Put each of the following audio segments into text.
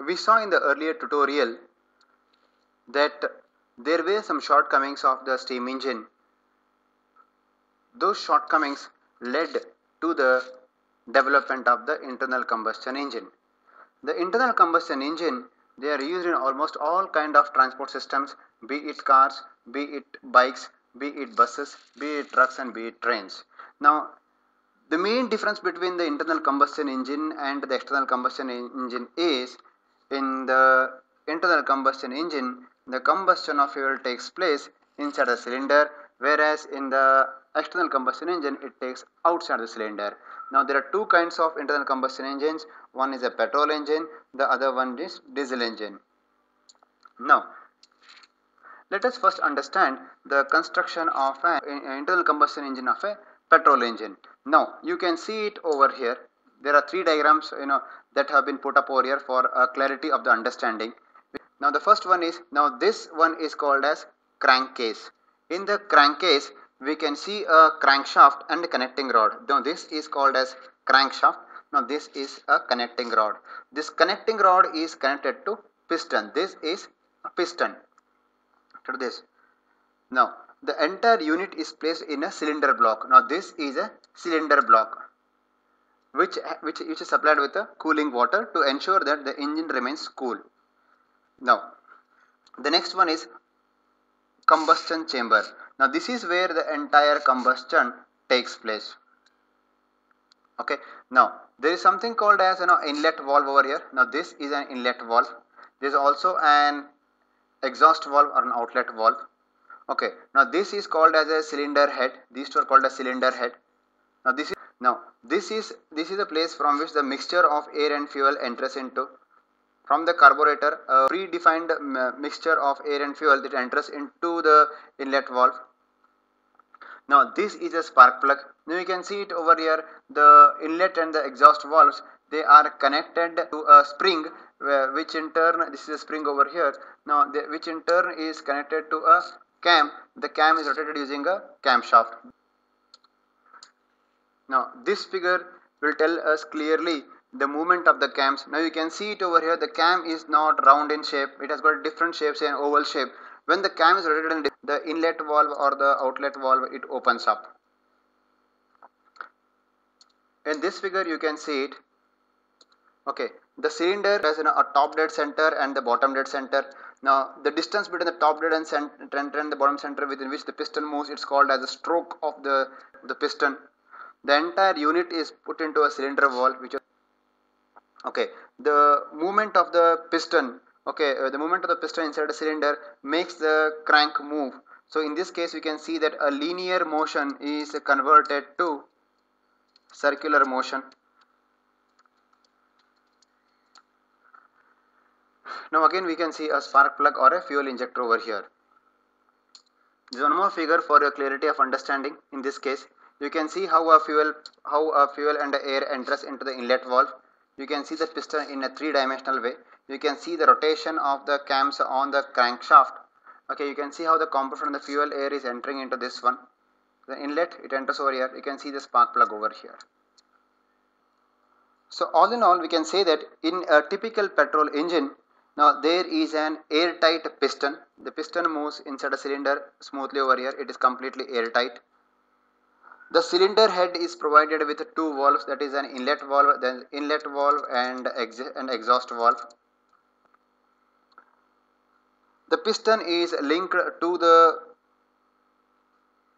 we saw in the earlier tutorial that there were some shortcomings of the steam engine. Those shortcomings led to the development of the internal combustion engine. The internal combustion engine, they are used in almost all kind of transport systems, be it cars, be it bikes, be it buses, be it trucks, and be it trains. Now, the main difference between the internal combustion engine and the external combustion engine is, in the internal combustion engine, the combustion of fuel takes place inside the cylinder, whereas in the external combustion engine it takes outside the cylinder. Now there are two kinds of internal combustion engines. One is a petrol engine, the other one is diesel engine. Now let us first understand the construction of an internal combustion engine of a petrol engine. Now you can see it over here. There are three diagrams that have been put up over here for clarity of the understanding. Now the first one is, now this one is called as crankcase. In the crankcase we can see a crankshaft and a connecting rod. Now this is called as crankshaft. Now this is a connecting rod. This connecting rod is connected to piston. This is a piston to this. Now the entire unit is placed in a cylinder block. Now this is a cylinder block which is supplied with a cooling water to ensure that the engine remains cool. Now the next one is combustion chamber. Now this is where the entire combustion takes place. Okay, now there is something called as inlet valve over here. Now this is an inlet valve. There is also an exhaust valve or an outlet valve. Okay, now this is called as a cylinder head. These two are called as cylinder head. Now this is a place from which the mixture of air and fuel enters into. From the carburetor, a predefined mixture of air and fuel that enters into the inlet valve. Now this is a spark plug. Now you can see it over here. The inlet and the exhaust valves, they are connected to a spring, which in turn, this is a spring over here. Now which in turn is connected to a cam. The cam is rotated using a camshaft. Now this figure will tell us clearly the movement of the cams. Now you can see it over here. The cam is not round in shape. It has got different shapes and oval shape. When the cam is rotated in the inlet valve or the outlet valve, it opens up. In this figure you can see it. Okay, the cylinder has a top dead center and the bottom dead center. Now the distance between the top dead and center and the bottom center within which the piston moves, it's called as a stroke of the piston. The entire unit is put into a cylinder valve, which is okay. The movement of the piston, the movement of the piston inside the cylinder makes the crank move. So in this case we can see that a linear motion is converted to circular motion. Now again we can see a spark plug or a fuel injector over here. There is one more figure for your clarity of understanding. In this case you can see how a fuel and air enters into the inlet valve. You can see the piston in a three-dimensional way. You can see the rotation of the cams on the crankshaft. Okay, you can see how the compression and the fuel air is entering into this one. The inlet, it enters over here. You can see the spark plug over here. So all in all, we can say that in a typical petrol engine, now there is an airtight piston. The piston moves inside a cylinder smoothly over here. It is completely airtight. The cylinder head is provided with two valves, that is an inlet valve, then inlet valve and exhaust valve. The piston is linked to the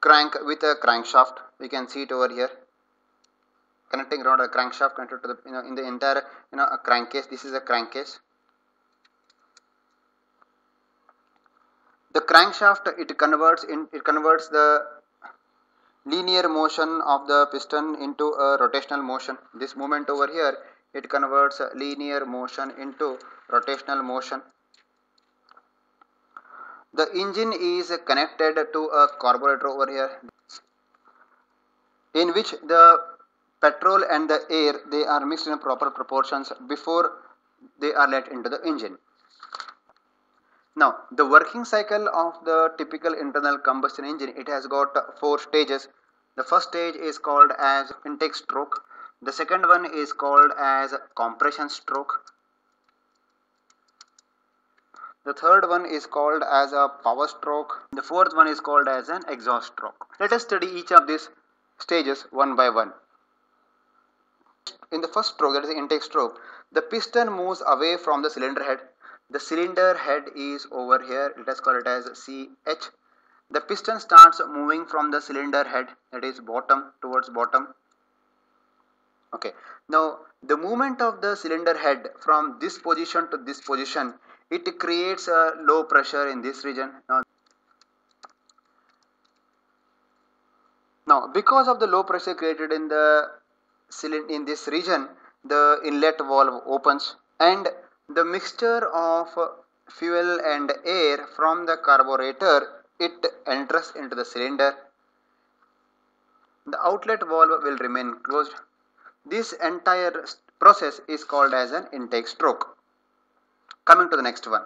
crank with a crankshaft. You can see it over here. Connecting rod, a crankshaft connected to the in the entire a crankcase. This is a crankcase. The crankshaft, it converts the linear motion of the piston into a rotational motion. This movement over here, it converts linear motion into rotational motion. The engine is connected to a carburetor over here, in which the petrol and the air, they are mixed in proper proportions before they are let into the engine. Now the working cycle of the typical internal combustion engine, it has got four stages. The first stage is called as intake stroke. The second one is called as compression stroke. The third one is called as a power stroke. The fourth one is called as an exhaust stroke. Let us study each of these stages one by one. In the first stroke, that is the intake stroke, the piston moves away from the cylinder head. The cylinder head is over here. Let us call it as CH. The piston starts moving from the cylinder head, that is bottom towards bottom. Okay. Now the movement of the cylinder head from this position to this position, it creates a low pressure in this region. Now because of the low pressure created in the cylinder in this region, the inlet valve opens and the mixture of fuel and air from the carburetor, it enters into the cylinder. The outlet valve will remain closed. This entire process is called as an intake stroke. Coming to the next one,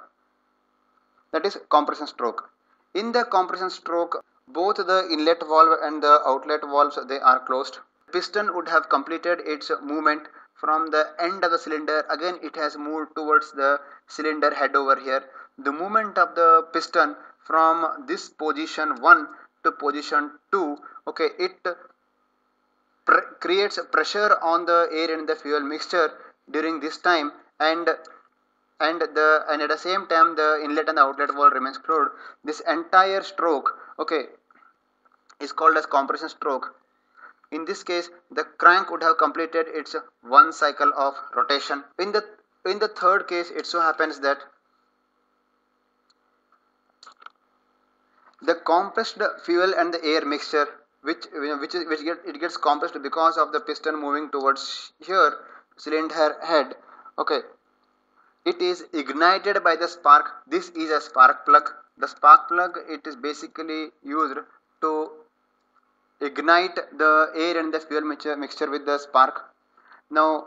that is compression stroke. In the compression stroke, both the inlet valve and the outlet valves, they are closed. Piston would have completed its movement from the end of the cylinder. Again it has moved towards the cylinder head over here. The movement of the piston from this position 1 to position 2, okay, it creates pressure on the air and the fuel mixture during this time, and at the same time the inlet and the outlet valve remains closed. This entire stroke, okay, is called as compression stroke. In this case, the crank would have completed its one cycle of rotation. In the third case, it so happens that the compressed fuel and the air mixture, it gets compressed because of the piston moving towards here cylinder head. Okay, it is ignited by the spark. This is a spark plug. The spark plug, it is basically used to ignite the air and the fuel mixture with the spark. Now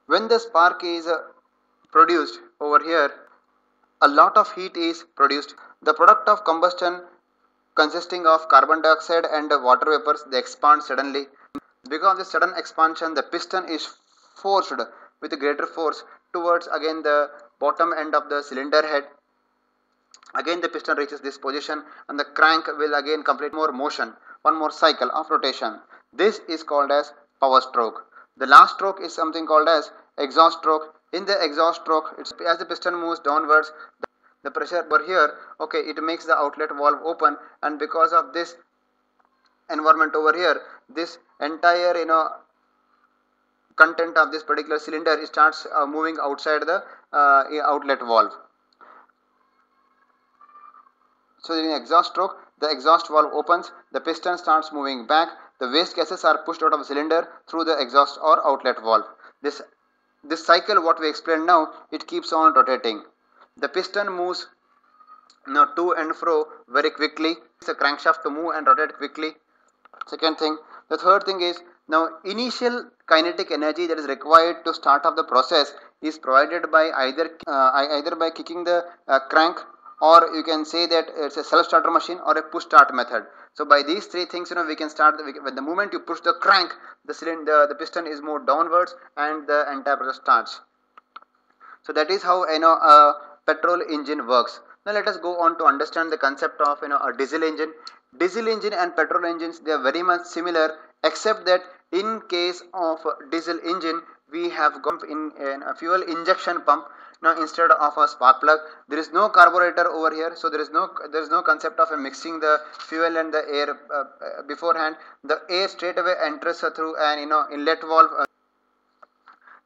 when the spark is produced over here, a lot of heat is produced. The product of combustion, consisting of carbon dioxide and water vapors, they expand suddenly. Because of the sudden expansion, the piston is forced with a greater force towards again the bottom end of the cylinder head. Again the piston reaches this position and the crank will again complete more motion, one more cycle of rotation. This is called as power stroke. The last stroke is something called as exhaust stroke. In the exhaust stroke, as the piston moves downwards, the pressure over here, okay, it makes the outlet valve open, and because of this environment over here, this entire content of this particular cylinder starts moving outside the outlet valve. So in exhaust stroke, the exhaust valve opens, the piston starts moving back, the waste gases are pushed out of the cylinder through the exhaust or outlet valve. This cycle, what we explained now, it keeps on rotating. The piston moves to and fro very quickly. It's a crankshaft to move and rotate quickly. Second thing. The third thing is, now initial kinetic energy that is required to start off the process is provided by either by kicking the crank, or you can say that it's a self starter machine or a push start method. So by these three things, we can start when the moment you push the crank, the piston is moved downwards and the entire process starts. So that is how a petrol engine works. Now let us go on to understand the concept of a diesel engine. Diesel engine and petrol engines, they are very much similar, except that in case of diesel engine we have got in a fuel injection pump. Now instead of a spark plug, there is no carburetor over here, so there is no concept of mixing the fuel and the air beforehand. The air straight away enters through an inlet valve.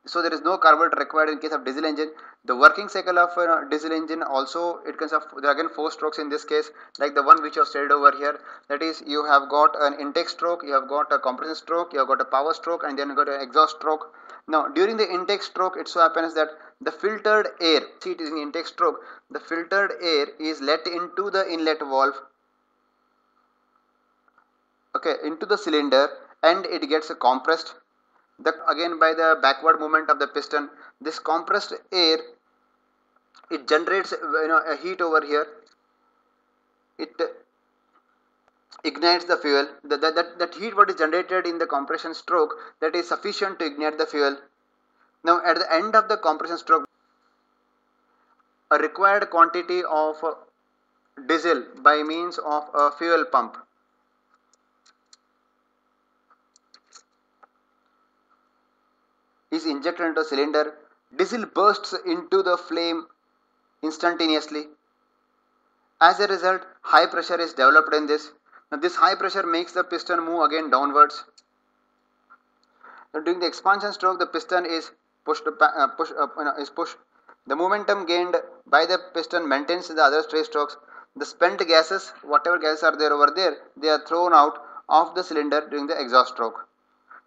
So there is no carburetor required in case of diesel engine. The working cycle of diesel engine also, it consists of, there are again 4 strokes in this case, like the one which you have stated over here. That is, you have got an intake stroke, you have got a compression stroke, you have got a power stroke, and then you got an exhaust stroke. Now during the intake stroke, it so happens that the filtered air, see it is in intake stroke, the filtered air is let into the inlet valve, okay, into the cylinder, and it gets compressed. Again by the backward movement of the piston, this compressed air, it generates a heat over here. It ignites the fuel. That heat what is generated in the compression stroke, that is sufficient to ignite the fuel. Now at the end of the compression stroke, a required quantity of diesel by means of a fuel pump is injected into a cylinder, diesel bursts into the flame instantaneously. As a result, high pressure is developed in this. Now, this high pressure makes the piston move again downwards. Now, during the expansion stroke, the piston is pushed. The momentum gained by the piston maintains the other three strokes. The spent gases, whatever gases are there over there, they are thrown out of the cylinder during the exhaust stroke.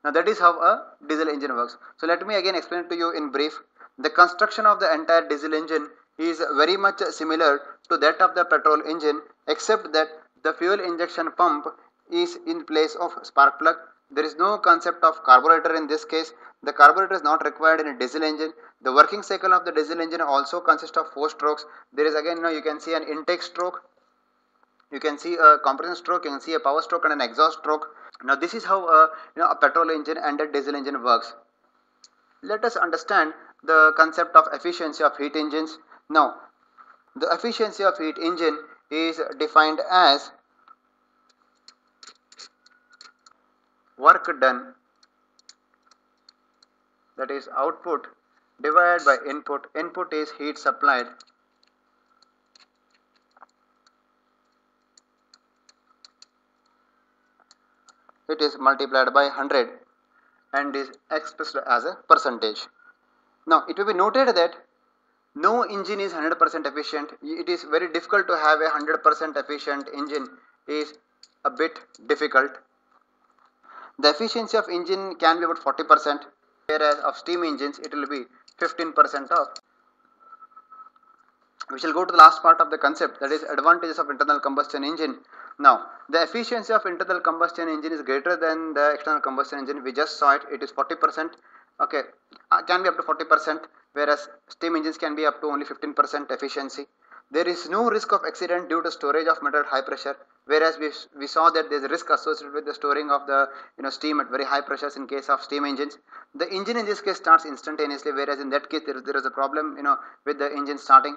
Now that is how a diesel engine works. So let me again explain it to you in brief. The construction of the entire diesel engine is very much similar to that of the petrol engine, except that the fuel injection pump is in place of spark plug. There is no concept of carburetor in this case. The carburetor is not required in a diesel engine. The working cycle of the diesel engine also consists of 4 strokes. There is again, you can see an intake stroke, you can see a compression stroke, you can see a power stroke and an exhaust stroke. Now this is how a petrol engine and a diesel engine works. Let us understand the concept of efficiency of heat engines. Now the efficiency of heat engine is defined as work done, that is output, divided by input. Input is heat supplied, it is multiplied by 100 and is expressed as a percentage. Now it will be noted that no engine is 100% efficient. It is very difficult to have a 100% efficient engine, is a bit difficult. The efficiency of engine can be about 40%, whereas of steam engines it will be 15% of. We shall go to the last part of the concept, that is advantages of internal combustion engine. Now the efficiency of internal combustion engine is greater than the external combustion engine. We just saw it, it is 40%. Okay, can be up to 40%, whereas steam engines can be up to only 15% efficiency. There is no risk of accident due to storage of metal at high pressure, whereas we saw that there is a risk associated with the storing of the steam at very high pressures in case of steam engines. The engine in this case starts instantaneously, whereas in that case there is a problem with the engine starting.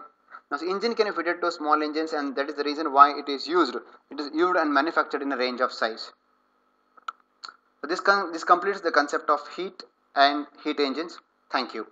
Now, so engine can be fitted to small engines, and that is the reason why it is used. It is used and manufactured in a range of size. So this completes the concept of heat and heat engines. Thank you.